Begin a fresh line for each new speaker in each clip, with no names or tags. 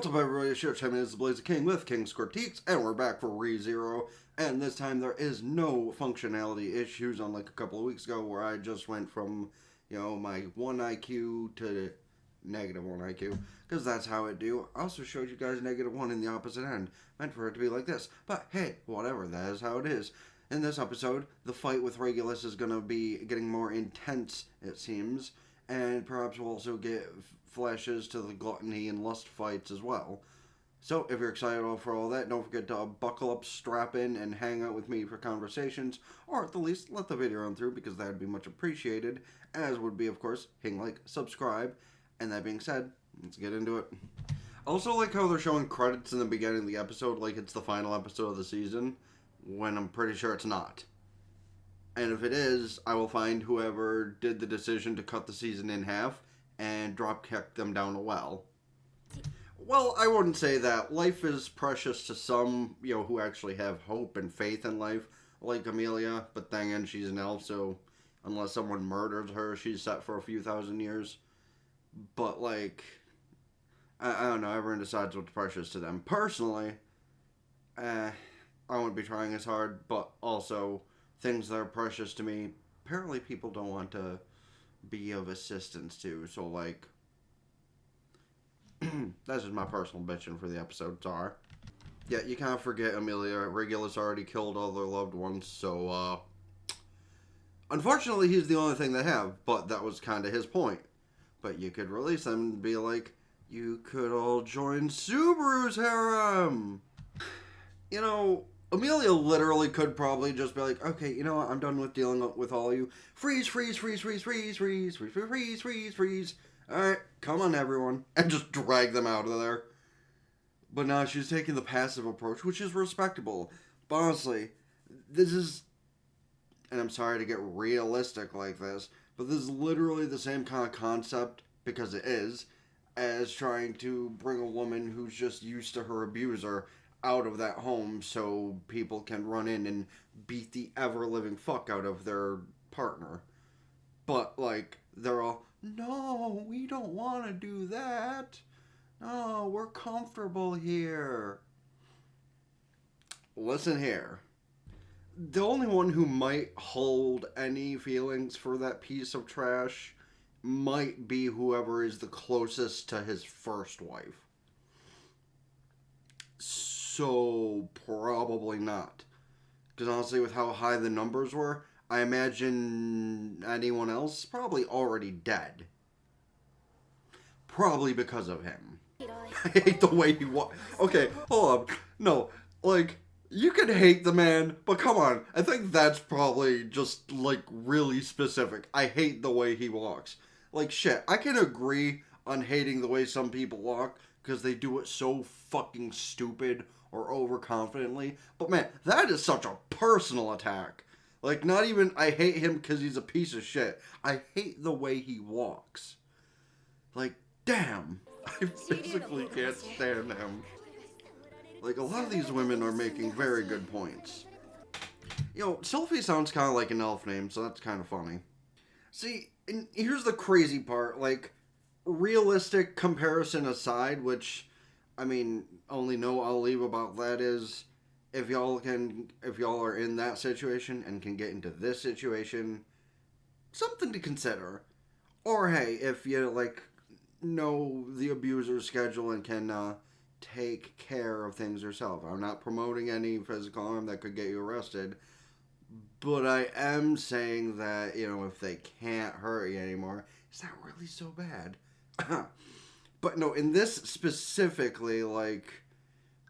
What's up, everybody? Share Time is the Blaze King with King's Critiques, and we're back for ReZero. And this time there is no functionality issues, unlike a couple of weeks ago where I just went from, my 1 IQ to negative 1 IQ, because that's how it do. I also showed you guys negative 1 in the opposite end, meant for it to be like this. But hey, whatever, that is how it is. In this episode, the fight with Regulus is going to be getting more intense, it seems, and perhaps we'll also get flashes to the gluttony and lust fights as well. So, if you're excited for all that, don't forget to buckle up, strap in, and hang out with me for conversations, or at the least, let the video run through, because that would be much appreciated, as would be, of course, hitting like, subscribe, and that being said, let's get into it. I also like how they're showing credits in the beginning of the episode, like it's the final episode of the season, when I'm pretty sure it's not. And if it is, I will find whoever did the decision to cut the season in half, and drop kick them down a well. Well, I wouldn't say that. Life is precious to some, who actually have hope and faith in life, like Amelia, but then again, she's an elf, so unless someone murders her, she's set for a few thousand years. But, I don't know, everyone decides what's precious to them. Personally, I wouldn't be trying as hard, but also, things that are precious to me, apparently people don't want to be of assistance to, so that's just my personal bitching for the episode, sorry. Yeah, you can't forget Amelia. Regulus already killed all their loved ones, so unfortunately he's the only thing they have, but that was kind of his point. But you could release them and be like, you could all join Subaru's harem. Amelia literally could probably just be like, okay, you know what, I'm done with dealing with all of you. Freeze, freeze, freeze, freeze, freeze, freeze, freeze, freeze, freeze, freeze, freeze. Alright, come on everyone. And just drag them out of there. But now she's taking the passive approach, which is respectable. But honestly, this is, and I'm sorry to get realistic like this, but this is literally the same kind of concept, because it is, as trying to bring a woman who's just used to her abuser out of that home so people can run in and beat the ever-living fuck out of their partner. But, they're all, no, we don't want to do that. No, we're comfortable here. Listen here. The only one who might hold any feelings for that piece of trash might be whoever is the closest to his first wife. So, probably not. Because honestly, with how high the numbers were, I imagine anyone else probably already dead. Probably because of him. I hate the way he walks. Okay, hold on. No, you can hate the man, but come on. I think that's probably just, really specific. I hate the way he walks. Shit, I can agree on hating the way some people walk, because they do it so fucking stupid or overconfidently. But man, that is such a personal attack. Not even, I hate him because he's a piece of shit. I hate the way he walks. Damn. I physically can't stand him. A lot of these women are making very good points. Sylphie sounds kind of like an elf name, so that's kind of funny. See, and here's the crazy part, realistic comparison aside, which, only know I'll leave about that is, if y'all are in that situation and can get into this situation, something to consider. Or hey, if you, know the abuser's schedule and can, take care of things yourself. I'm not promoting any physical harm that could get you arrested, but I am saying that, if they can't hurt you anymore, is that really so bad? But no, in this specifically,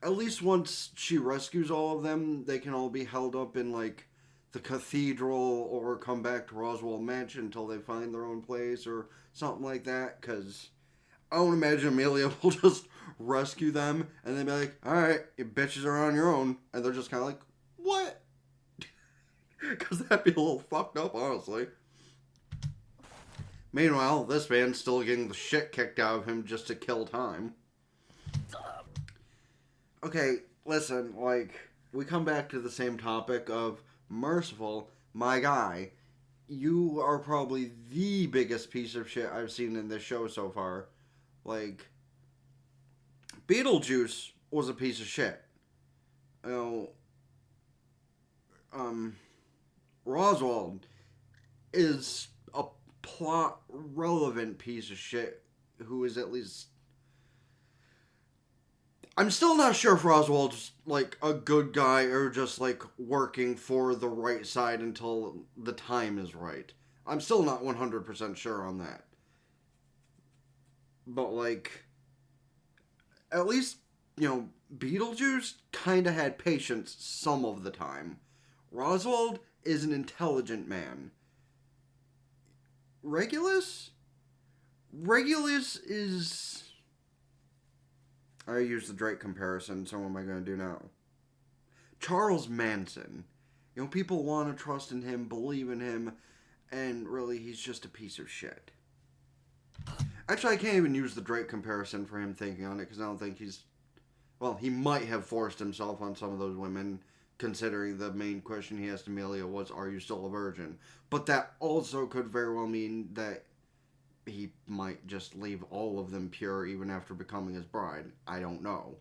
at least once she rescues all of them, they can all be held up in, the cathedral or come back to Roswell Mansion until they find their own place or something like that, because I don't imagine Amelia will just rescue them and then be like, alright, you bitches are on your own, and they're just kind of like, what? Because that'd be a little fucked up, honestly. Meanwhile, this man's still getting the shit kicked out of him just to kill time. Okay, listen, we come back to the same topic of Merciful, my guy. You are probably the biggest piece of shit I've seen in this show so far. Beetlejuice was a piece of shit. You Roswald is a plot relevant piece of shit who is at least... I'm still not sure if Roswald's like a good guy or just like working for the right side until the time is right. I'm still not 100% sure on that. But like, at least, Beetlejuice kind of had patience some of the time. Roswald is an intelligent man. Regulus? Regulus is... I used the Drake comparison, so what am I going to do now? Charles Manson. People want to trust in him, believe in him, and really, he's just a piece of shit. Actually, I can't even use the Drake comparison for him thinking on it, because I don't think he's... Well, he might have forced himself on some of those women, considering the main question he asked Amelia was, are you still a virgin? But that also could very well mean that he might just leave all of them pure even after becoming his bride. I don't know.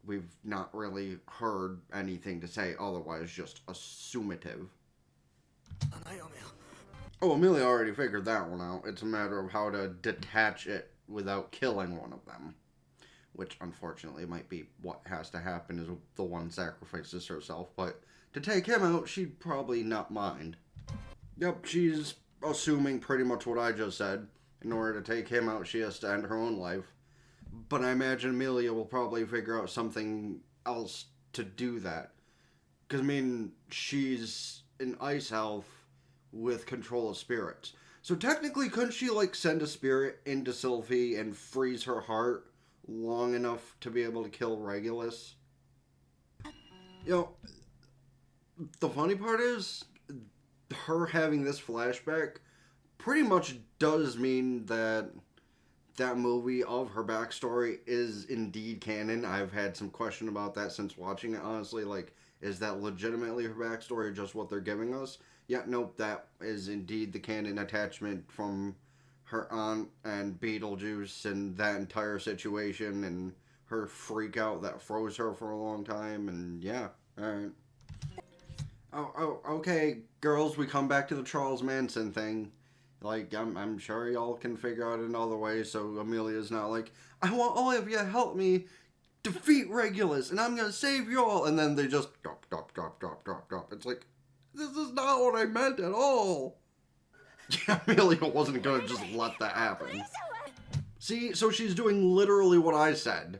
We've not really heard anything to say otherwise, just assumative. Oh, Amelia already figured that one out. It's a matter of how to detach it without killing one of them. Which, unfortunately, might be what has to happen, is the one sacrifices herself. But to take him out, she'd probably not mind. Yep, she's assuming pretty much what I just said. In order to take him out, she has to end her own life. But I imagine Amelia will probably figure out something else to do that. Because, she's an ice elf with control of spirits. So technically, couldn't she, send a spirit into Sylvie and freeze her heart long enough to be able to kill Regulus? The funny part is, her having this flashback pretty much does mean that that movie of her backstory is indeed canon. I've had some question about that since watching it, honestly. Is that legitimately her backstory or just what they're giving us? Yeah, nope, that is indeed the canon attachment from her aunt and Beetlejuice and that entire situation and her freak out that froze her for a long time, and yeah, alright. Oh, okay, girls, we come back to the Charles Manson thing. I'm sure y'all can figure out another way, so Amelia's not like, I want all of you to help me defeat Regulus, and I'm gonna save y'all, and then they just drop. It's like, this is not what I meant at all. Yeah, Amelia wasn't gonna just let that happen. See, so she's doing literally what I said.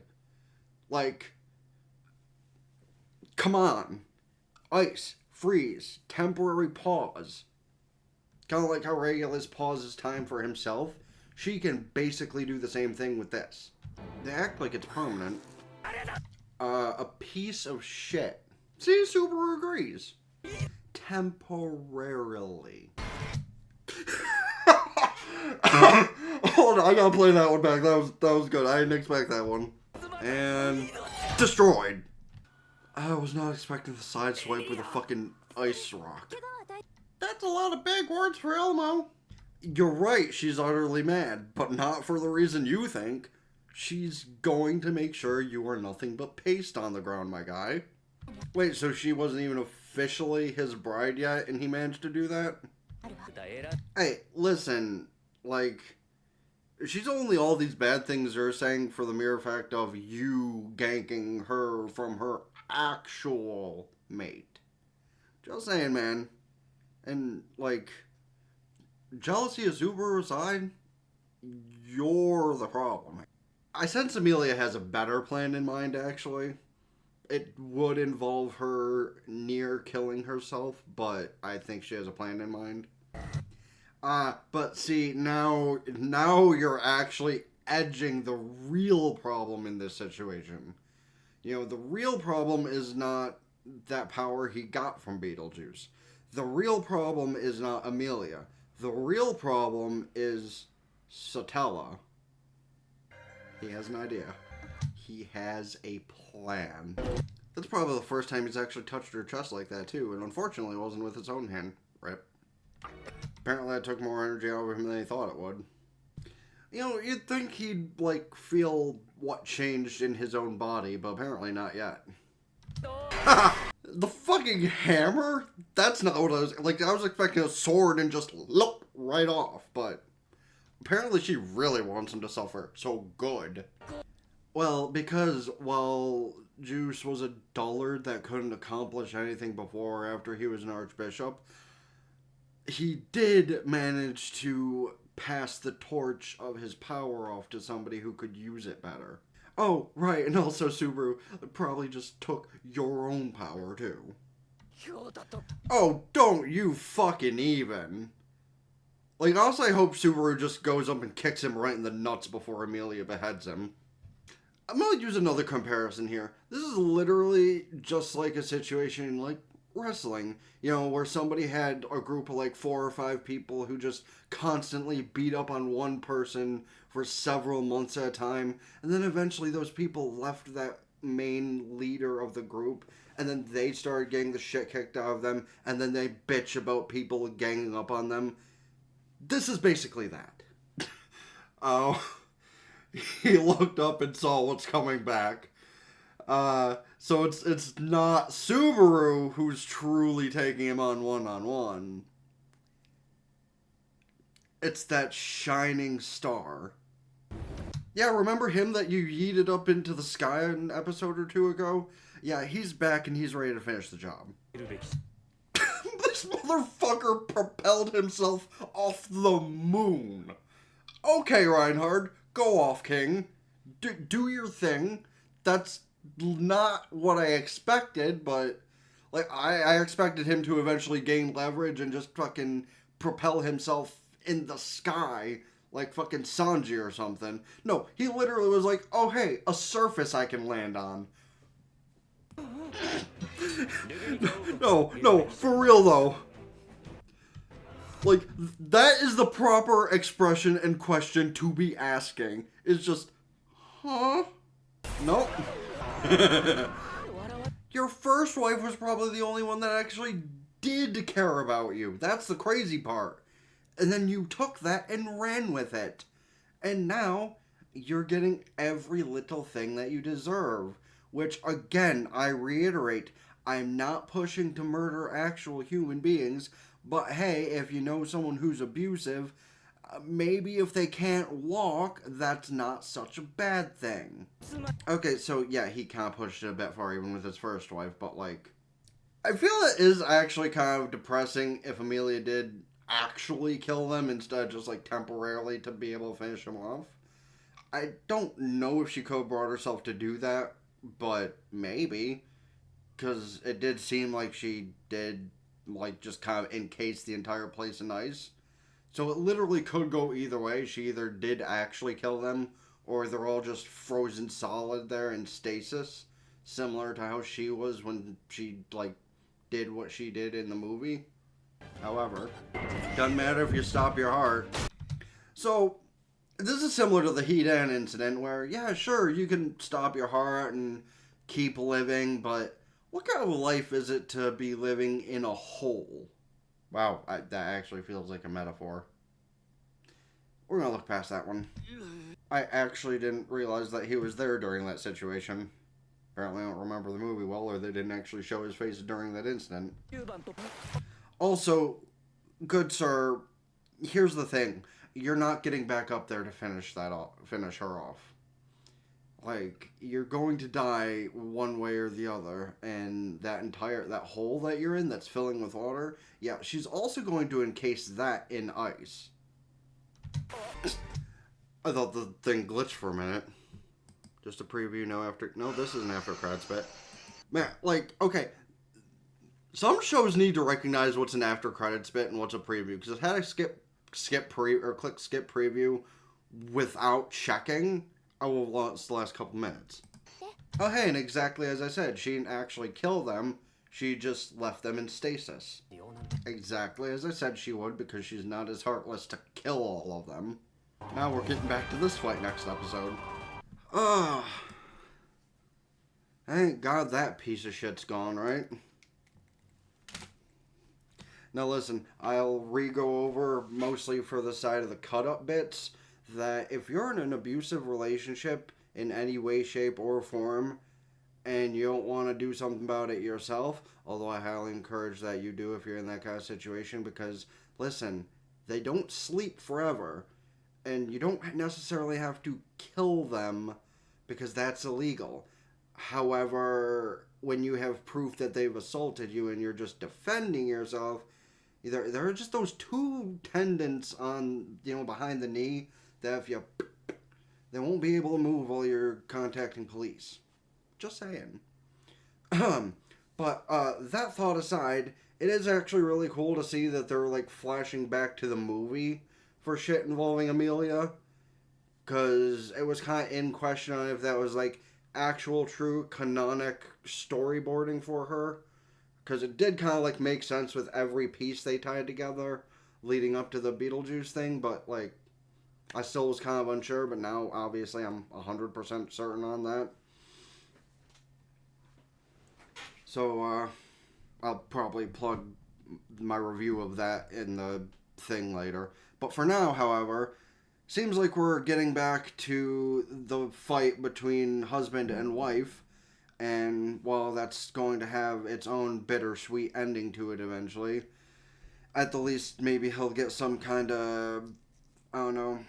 Come on. Ice, freeze, temporary pause. Kind of like how Regulus pauses time for himself. She can basically do the same thing with this. They act like it's permanent. A piece of shit. See, Subaru agrees. Temporarily. Hold on, I gotta play that one back. That was good. I didn't expect that one. And destroyed. I was not expecting the side swipe with a fucking ice rock. That's a lot of big words for Elmo. You're right, she's utterly mad, but not for the reason you think. She's going to make sure you are nothing but paste on the ground, my guy. Wait, so she wasn't even officially his bride yet, and he managed to do that? Hey, listen, she's only all these bad things they're saying for the mere fact of you ganking her from her actual mate. Just saying, man. And, jealousy of Subaru aside, you're the problem. I sense Amelia has a better plan in mind, actually. It would involve her near killing herself, but I think she has a plan in mind. But see, now you're actually edging the real problem in this situation. The real problem is not that power he got from Beetlejuice. The real problem is not Amelia. The real problem is Satella. He has an idea. He has a plan. That's probably the first time he's actually touched her chest like that, too. And unfortunately, it wasn't with his own hand. Rip. Apparently, that took more energy out of him than he thought it would. You'd think he'd, feel what changed in his own body, but apparently not yet. The fucking hammer? That's not what I was... Like, I was expecting a sword and just lop right off, but apparently she really wants him to suffer. So good. Well, because while Juice was a dullard that couldn't accomplish anything before or after he was an archbishop, he did manage to pass the torch of his power off to somebody who could use it better. Oh, right, and also Subaru probably just took your own power, too. Oh, don't you fucking even. Like, also I hope Subaru just goes up and kicks him right in the nuts before Amelia beheads him. I'm gonna use another comparison here. This is literally just like a situation in, like, wrestling, you know, where somebody had a group of like 4 or 5 people who just constantly beat up on one person for several months at a time, and then eventually those people left that main leader of the group, and then they started getting the shit kicked out of them, and then they bitch about people ganging up on them. This is basically that. Oh, he looked up and saw what's coming back. So it's not Subaru who's truly taking him on one-on-one. It's that shining star. Yeah, remember him that you yeeted up into the sky an episode or 2 ago? Yeah, he's back and he's ready to finish the job. This motherfucker propelled himself off the moon. Okay, Reinhard, go off, King. Do your thing. That's not what I expected, but like I expected him to eventually gain leverage and just fucking propel himself in the sky like fucking Sanji or something. No, he literally was like, oh hey, a surface I can land on. No, for real though. Like, that is the proper expression and question to be asking. It's just, huh? Nope. Your first wife was probably the only one that actually did care about you. That's the crazy part. And then you took that and ran with it. And now, you're getting every little thing that you deserve. Which, again, I reiterate, I'm not pushing to murder actual human beings. But hey, if you know someone who's abusive, maybe if they can't walk, that's not such a bad thing. Okay, so yeah, he kind of pushed it a bit far even with his first wife, but like, I feel it is actually kind of depressing if Amelia did actually kill them instead of just like temporarily to be able to finish him off. I don't know if she could have brought herself to do that, but maybe, because it did seem like she did like just kind of encase the entire place in ice. So it literally could go either way. She either did actually kill them, or they're all just frozen solid there in stasis, similar to how she was when she like did what she did in the movie. However, doesn't matter if you stop your heart. So this is similar to the Heat-En incident where, yeah, sure, you can stop your heart and keep living, but what kind of life is it to be living in a hole? Wow, that actually feels like a metaphor. We're gonna look past that one. I actually didn't realize that he was there during that situation. Apparently I don't remember the movie well, or they didn't actually show his face during that incident. Also, good sir, here's the thing. You're not getting back up there to finish her off. Like, you're going to die one way or the other, and that hole that you're in that's filling with water, yeah, she's also going to encase that in ice. I thought the thing glitched for a minute. Just a preview, no, this is an after credits bit. Man, like, okay, some shows need to recognize what's an after credits bit and what's a preview, because if I had to click skip preview without checking, I will have lost the last couple minutes. Oh hey, and exactly as I said, she didn't actually kill them, she just left them in stasis. Exactly as I said she would, because she's not as heartless to kill all of them. Now we're getting back to this fight next episode. Thank God that piece of shit's gone, right? Now listen, I'll re-go over, mostly for the side of the cut-up bits, that if you're in an abusive relationship, in any way, shape, or form, and you don't want to do something about it yourself, although I highly encourage that you do if you're in that kind of situation, because, listen, they don't sleep forever, and you don't necessarily have to kill them because that's illegal. However, when you have proof that they've assaulted you and you're just defending yourself, there are just those two tendons on, behind the knee that if you, they won't be able to move while you're contacting police. Just saying. But that thought aside, it is actually really cool to see that they're like flashing back to the movie for shit involving Amelia, because it was kind of in question on if that was like actual true canonic storyboarding for her, because it did kind of like make sense with every piece they tied together leading up to the Beetlejuice thing, but like I still was kind of unsure, but now obviously I'm 100% certain on that. So I'll probably plug my review of that in the thing later. But for now, however, seems like we're getting back to the fight between husband and wife, and while that's going to have its own bittersweet ending to it eventually, at the least maybe he'll get some kind of, I don't know,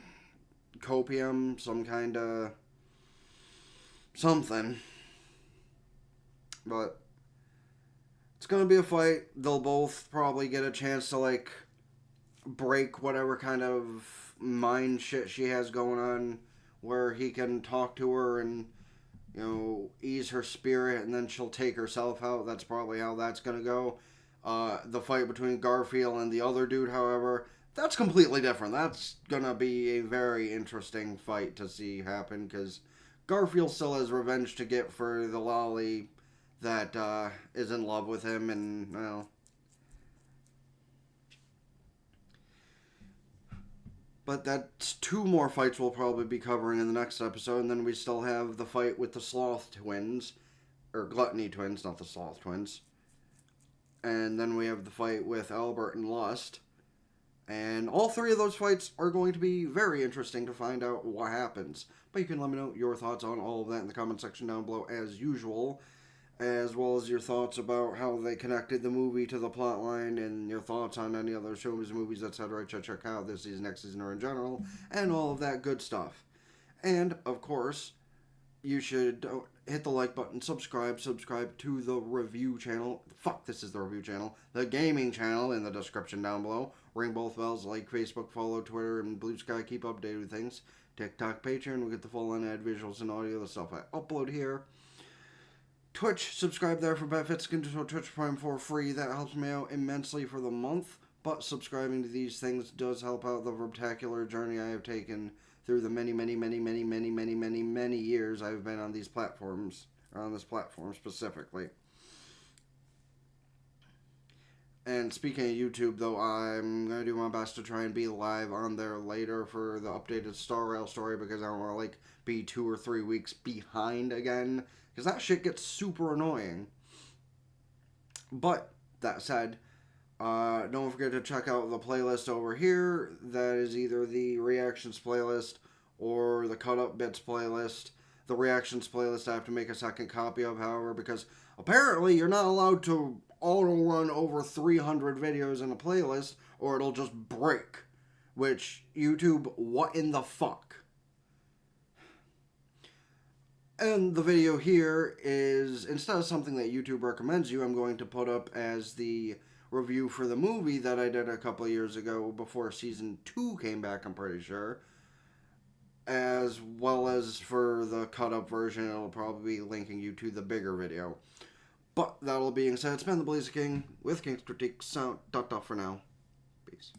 copium, some kind of something. But it's gonna be a fight. They'll both probably get a chance to like break whatever kind of mind shit she has going on, where he can talk to her and ease her spirit, and then she'll take herself out. That's probably how that's gonna go. The fight between Garfield and the other dude, however, that's completely different. That's gonna be a very interesting fight to see happen, because Garfield still has revenge to get for the lolly that is in love with him, and well, but that's two more fights we'll probably be covering in the next episode, and then we still have the fight with the Sloth twins, or Gluttony twins, not the Sloth twins, and then we have the fight with Albert and Lust, and all three of those fights are going to be very interesting to find out what happens. But you can let me know your thoughts on all of that in the comment section down below as usual, as well as your thoughts about how they connected the movie to the plot line, and your thoughts on any other shows, movies, etc. check out this season, next season, or in general, and all of that good stuff. And, of course, you should hit the like button, subscribe to the review channel. Fuck, this is the review channel. The gaming channel in the description down below. Ring both bells, like Facebook, follow Twitter, and Blue Sky. Keep updated with things. TikTok, Patreon, we'll get the full unedited visuals and audio, the stuff I upload here. Twitch, subscribe there for benefits. Get to Twitch Prime for free. That helps me out immensely for the month. But subscribing to these things does help out the spectacular journey I have taken through the many years I've been on these platforms, or on this platform specifically. And speaking of YouTube, though, I'm going to do my best to try and be live on there later for the updated Star Rail story, because I don't want to like be 2 or 3 weeks behind again, because that shit gets super annoying. But, that said, don't forget to check out the playlist over here. That is either the Reactions playlist or the Cut Up Bits playlist. The Reactions playlist I have to make a second copy of, however, because apparently you're not allowed to auto-run over 300 videos in a playlist, or it'll just break. Which, YouTube, what in the fuck? And the video here is, instead of something that YouTube recommends you, I'm going to put up as the review for the movie that I did a couple of years ago before Season 2 came back, I'm pretty sure. As well as for the cut-up version, it'll probably be linking you to the bigger video. But that all being said, it's been the Blazer King with King's Critique. So, for now. Peace.